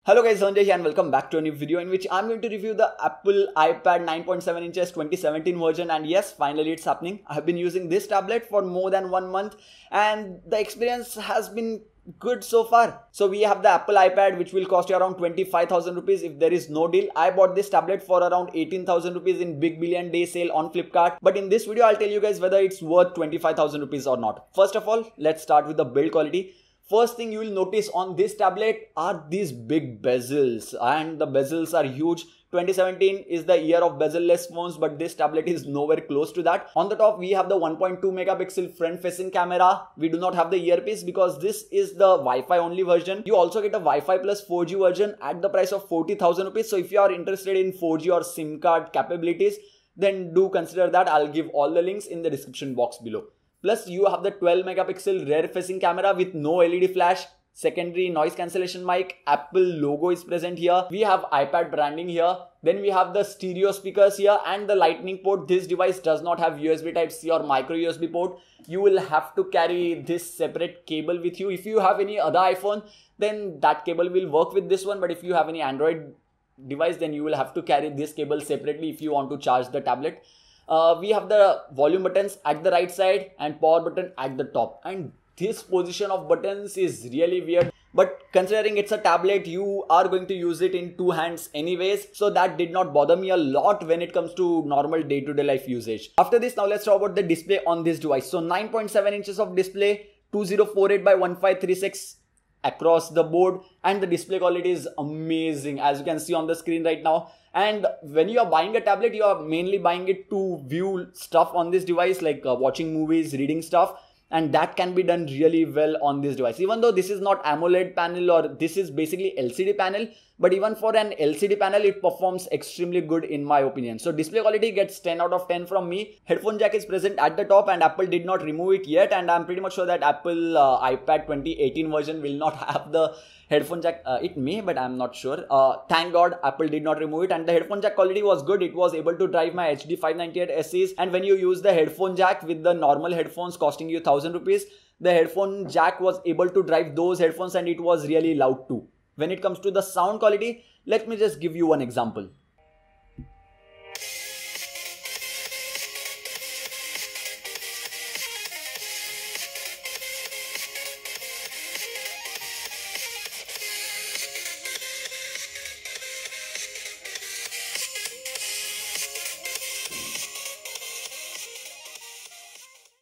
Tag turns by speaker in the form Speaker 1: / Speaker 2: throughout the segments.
Speaker 1: Hello guys, Dhananjay here and welcome back to a new video in which I'm going to review the Apple iPad 9.7 inches 2017 version. And yes, finally it's happening. I have been using this tablet for more than 1 month and the experience has been good so far. So we have the Apple iPad which will cost you around 25,000 rupees if there is no deal. I bought this tablet for around 18,000 rupees in Big Billion Day sale on Flipkart. But in this video I'll tell you guys whether it's worth 25,000 rupees or not. First of all, let's start with the build quality. First thing you will notice on this tablet are these big bezels, and the bezels are huge. 2017 is the year of bezel-less phones, but this tablet is nowhere close to that. On the top, we have the 1.2 megapixel front-facing camera. We do not have the earpiece because this is the Wi-Fi only version. You also get a Wi-Fi plus 4G version at the price of 40,000 rupees. So if you are interested in 4G or SIM card capabilities, then do consider that. I'll give all the links in the description box below. Plus, you have the 12 megapixel rear facing camera with no LED flash, secondary noise cancellation mic, Apple logo is present here. We have iPad branding here. Then we have the stereo speakers here and the lightning port. This device does not have USB Type-C or micro USB port. You will have to carry this separate cable with you. If you have any other iPhone, then that cable will work with this one. But if you have any Android device, then you will have to carry this cable separately if you want to charge the tablet. We have the volume buttons at the right side and power button at the top, and this position of buttons is really weird, but considering it's a tablet, you are going to use it in two hands anyways, so that did not bother me a lot when it comes to normal day-to-day life usage. After this, now let's talk about the display on this device. So 9.7 inches of display, 2048 by 1536 across the board, and the display quality is amazing as you can see on the screen right now. And when you are buying a tablet, you are mainly buying it to view stuff on this device, like watching movies, reading stuff, and that can be done really well on this device. Even though this is not AMOLED panel, or this is basically LCD panel, but even for an LCD panel, it performs extremely good in my opinion. So display quality gets 10 out of 10 from me. Headphone jack is present at the top and Apple did not remove it yet, and I'm pretty much sure that Apple iPad 2018 version will not have the headphone jack. It may, but I'm not sure. Thank God Apple did not remove it, and the headphone jack quality was good. It was able to drive my HD 598 SEs, and when you use the headphone jack with the normal headphones costing you 1,000 rupees, the headphone jack was able to drive those headphones and it was really loud too. When it comes to the sound quality, let me just give you one example.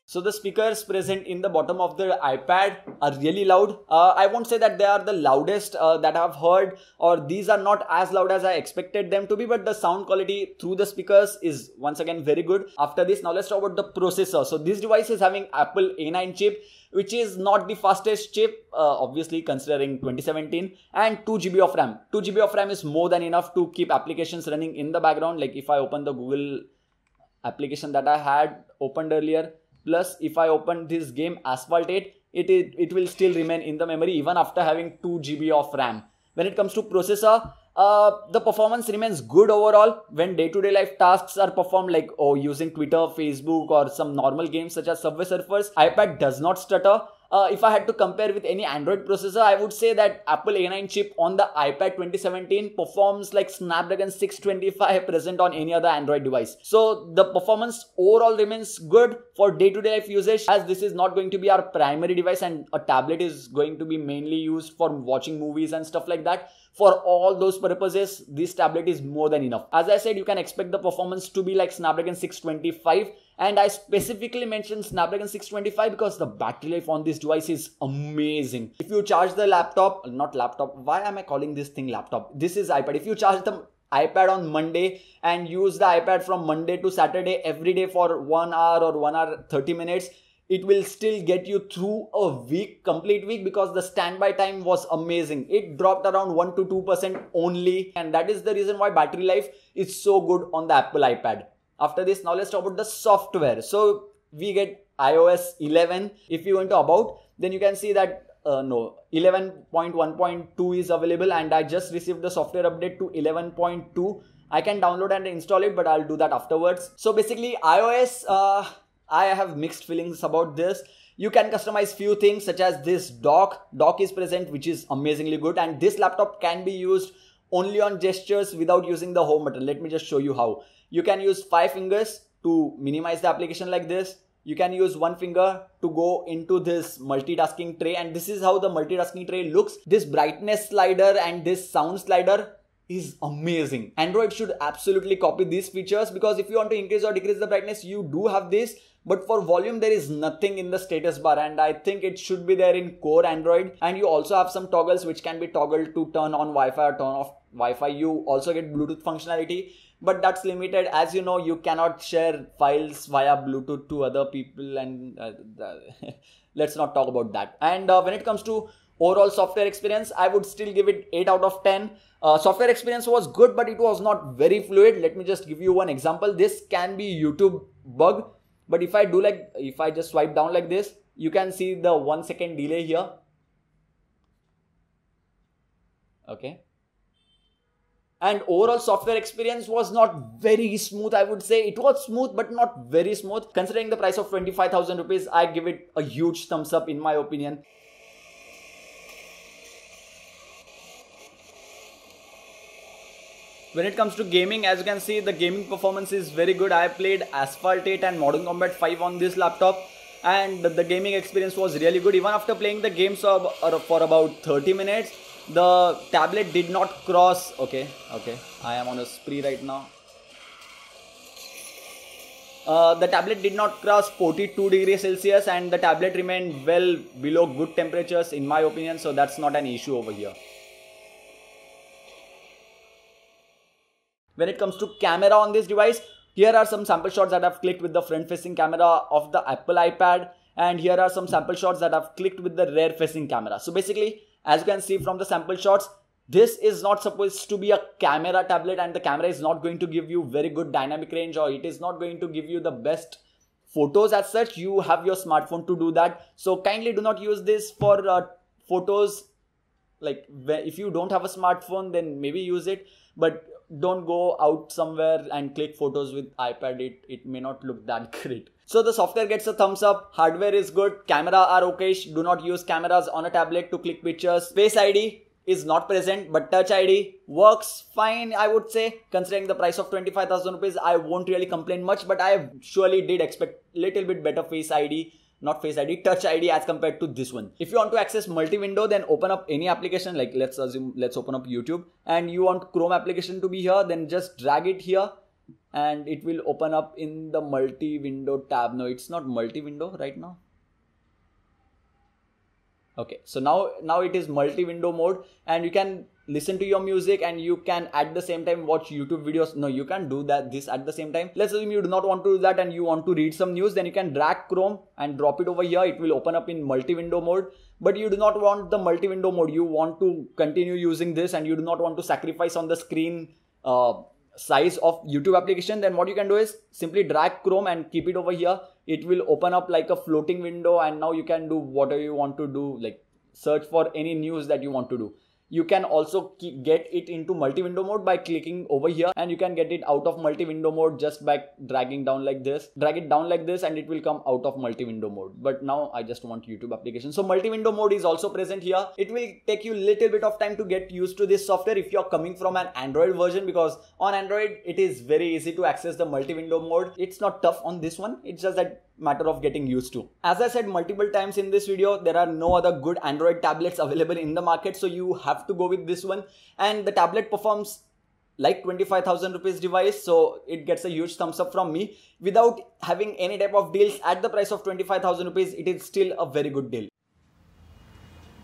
Speaker 1: So the speakers present in the bottom of the iPad are really loud. I won't say that they are the loudest that I've heard, or these are not as loud as I expected them to be, but the sound quality through the speakers is once again very good. After this, now let's talk about the processor. So this device is having Apple A9 chip, which is not the fastest chip, obviously considering 2017, and 2 GB of RAM. 2 GB of RAM is more than enough to keep applications running in the background. Like if I open the Google application that I had opened earlier, plus if I open this game Asphalt 8, it will still remain in the memory even after having 2 GB of RAM. When it comes to processor, the performance remains good overall. When day-to-day life tasks are performed, like using Twitter, Facebook, or some normal games such as Subway Surfers, iPad does not stutter. If I had to compare with any Android processor, I would say that Apple A9 chip on the iPad 2017 performs like Snapdragon 625 present on any other Android device. So the performance overall remains good for day-to-day life usage, as this is not going to be our primary device and a tablet is going to be mainly used for watching movies and stuff like that. For all those purposes, this tablet is more than enough. As I said, you can expect the performance to be like Snapdragon 625. And I specifically mentioned Snapdragon 625 because the battery life on this device is amazing. If you charge the laptop, not laptop, why am I calling this thing laptop? This is iPad. If you charge the iPad on Monday and use the iPad from Monday to Saturday every day for 1 hour or 1 hour 30 minutes, it will still get you through a week, complete week, because the standby time was amazing. It dropped around 1 to 2% only, and that is the reason why battery life is so good on the Apple iPad. After this, now let's talk about the software. So we get iOS 11. If you go into about, then you can see that 11.1.2 is available, and I just received the software update to 11.2. I can download and install it, but I'll do that afterwards. So basically iOS, I have mixed feelings about this. You can customize few things such as this dock is present, which is amazingly good, and this laptop can be used only on gestures without using the home button. Let me just show you how. You can use 5 fingers to minimize the application like this. You can use 1 finger to go into this multitasking tray, and this is how the multitasking tray looks. This brightness slider and this sound slider is amazing. Android should absolutely copy these features, because if you want to increase or decrease the brightness, you do have this, but for volume there is nothing in the status bar, and I think it should be there in core Android. And you also have some toggles which can be toggled to turn on Wi-Fi or turn off Wi-Fi. You also get Bluetooth functionality, but that's limited. As you know, you cannot share files via Bluetooth to other people, and let's not talk about that. And when it comes to overall software experience, I would still give it 8 out of 10. Software experience was good, but it was not very fluid. Let me just give you one example. This can be YouTube bug, but if I just swipe down like this, you can see the 1 second delay here. Okay. And overall software experience was not very smooth. I would say it was smooth, but not very smooth. Considering the price of 25,000 rupees, I give it a huge thumbs up in my opinion. When it comes to gaming, as you can see, the gaming performance is very good. I played Asphalt 8 and Modern Combat 5 on this laptop, and the gaming experience was really good. Even after playing the games for about 30 minutes, the tablet did not cross. Okay, I am on a spree right now. The tablet did not cross 42 degrees Celsius, and the tablet remained well below good temperatures in my opinion, so that's not an issue over here. When it comes to camera on this device, here are some sample shots that I've clicked with the front facing camera of the Apple iPad, and here are some sample shots that I've clicked with the rear facing camera. So basically, as you can see from the sample shots, this is not supposed to be a camera tablet, and the camera is not going to give you very good dynamic range, or it is not going to give you the best photos as such. You have your smartphone to do that. So kindly do not use this for photos. Like if you don't have a smartphone, then maybe use it, but don't go out somewhere and click photos with iPad. It may not look that great. So the software gets a thumbs up, hardware is good, camera are okay. Do not use cameras on a tablet to click pictures. Face ID is not present, but Touch ID works fine, I would say. Considering the price of 25,000 rupees, I won't really complain much, but I surely did expect little bit better Face ID. Not Face ID, Touch ID as compared to this one. If you want to access multi-window, then open up any application. Like let's open up YouTube, and you want Chrome application to be here, then just drag it here and it will open up in the multi-window tab. No, it's not multi-window right now. Okay, so now it is multi-window mode, and you can listen to your music, and you can at the same time watch YouTube videos. No, you can't do this at the same time. Let's assume you do not want to do that and you want to read some news, then you can drag Chrome and drop it over here. It will open up in multi-window mode, but you do not want the multi-window mode. You want to continue using this, and you do not want to sacrifice on the screen size of YouTube application. Then what you can do is simply drag Chrome and keep it over here. It will open up like a floating window, and now you can do whatever you want to do, like search for any news that you want to do. You can also get it into multi-window mode by clicking over here, and you can get it out of multi-window mode just by dragging down like this. Drag it down like this and it will come out of multi-window mode. But now I just want YouTube application. So multi-window mode is also present here. It will take you a little bit of time to get used to this software if you're coming from an Android version, because on Android it is very easy to access the multi-window mode. It's not tough on this one. It's just that matter of getting used to. As I said multiple times in this video, there are no other good Android tablets available in the market, so you have to go with this one. And the tablet performs like 25,000 rupees device, so it gets a huge thumbs up from me. Without having any type of deals at the price of 25,000 rupees, it is still a very good deal.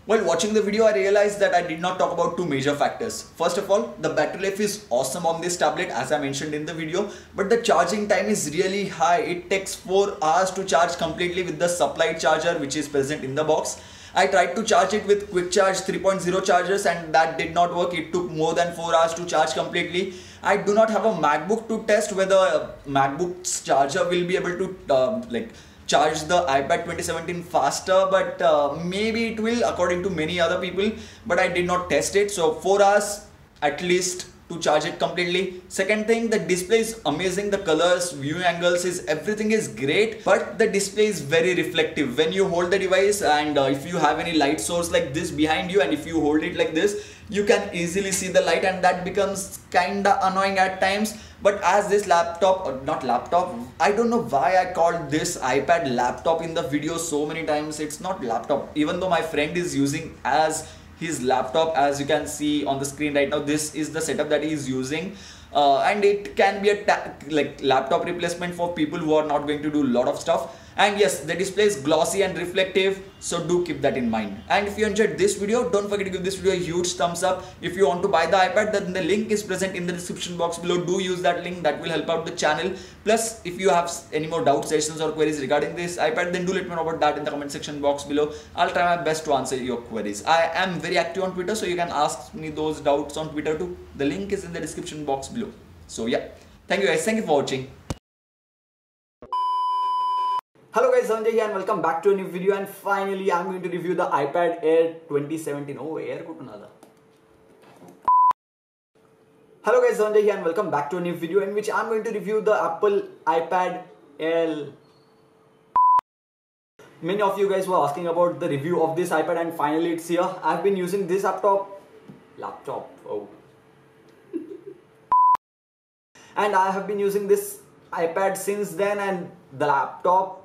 Speaker 1: While watching the video, I realized that I did not talk about two major factors. First of all, the battery life is awesome on this tablet, as I mentioned in the video, but the charging time is really high. It takes 4 hours to charge completely with the supply charger which is present in the box. I tried to charge it with quick charge 3.0 chargers, and that did not work. It took more than 4 hours to charge completely. I do not have a MacBook to test whether MacBook's charger will be able to charge the iPad 2017 faster, but maybe it will according to many other people, but I did not test it. So 4 hours at least to charge it completely. Second thing, the display is amazing. The colors, view angles, everything is great, but the display is very reflective when you hold the device. And if you have any light source like this behind you, and if you hold it like this, you can easily see the light, and that becomes kinda annoying at times. But as this laptop, or not laptop, I don't know why I called this iPad laptop in the video so many times. It's not laptop, even though my friend is using as his laptop. As you can see on the screen right now, this is the setup that he is using, and it can be a like laptop replacement for people who are not going to do a lot of stuff. And yes, the display is glossy and reflective, so do keep that in mind. And if you enjoyed this video, don't forget to give this video a huge thumbs up. If you want to buy the iPad, then the link is present in the description box below. Do use that link, that will help out the channel. Plus, if you have any more doubts, suggestions or queries regarding this iPad, then do let me know about that in the comment section box below. I'll try my best to answer your queries. I am very active on Twitter, so you can ask me those doubts on Twitter too. The link is in the description box below. So yeah, thank you guys, thank you for watching. Hello guys, Dhananjay here and welcome back to a new video. And finally I'm going to review the iPad Air 2017. Oh, Air kutunada. Hello guys, Dhananjay here and welcome back to a new video in which I'm going to review the Apple iPad Air. Many of you guys were asking about the review of this iPad, and finally it's here. I've been using this laptop, oh. And I have been using this iPad since then, and the laptop